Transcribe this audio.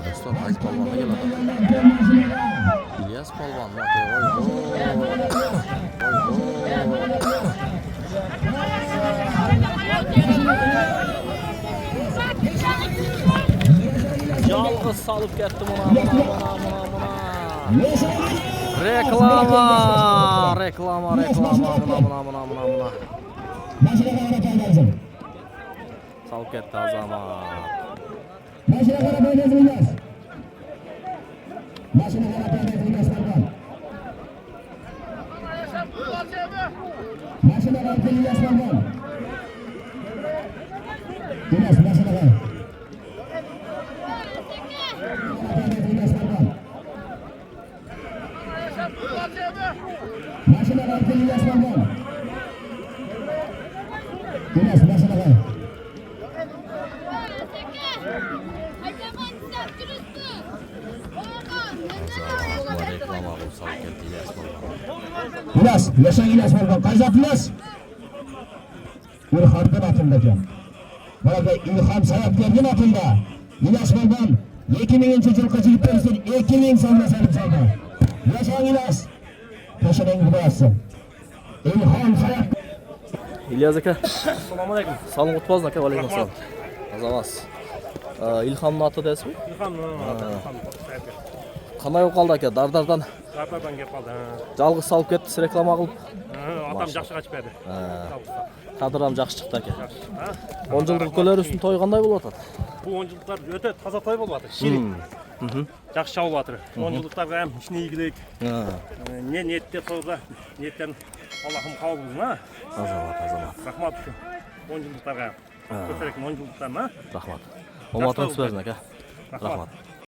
Dostlar, Aziz Palvonga keladi. İlyas Palvon, Yalğız salıp ketdi buna. Reklama buna. Salıp ketdi Azamat. Başına kadar oynayacağız. Başına kadar oynayacağız. Başına kadar oynayacağız. İlyas başına kadar. Başına kadar oynayacağız. İlyas başına kadar. İlyas, yaşa İlyas Balkan, Kayzat İlyas. İlham'ın atındaki. Burada İlham Sayapler'in atında. İlyas Balkan, 2000. yıl kaçılıp versin, 2000 sonunda sarıp saldı. Yaşa İlyas. Peşinen gibi yazsın. İlham Sayap. İlyas aka, assalomu alaykum. Salom o'tibozmi aka? Alaykum assalom. Azamaz. İlham'ın atı desmi? İlham'ın atı. Qanday bo'lib qoldi aka? Dardardan kelib qoldi. Жалғыз salib ketdi, reklama qilib. Atam yaxshi qachib berdi. Qadr ham yaxshi chiqdi aka. 10 yillik ko'lar үстүн to'y qanday bo'lyapti? Bu 10 yilliklar o'ta toza to'y bo'lyapti. Shirin. Yaxshi chavolyapti. 10 yilliklarga ham ishni iyilik. Ne niyatda to'yda, niyatdan Allohim qabul qilsin, ha. Azamat. Rahmat. 10 yilliklarga. Ko'tarak 10 yilliklarni. Rahmat. Omadingiz bersin aka. Rahmat.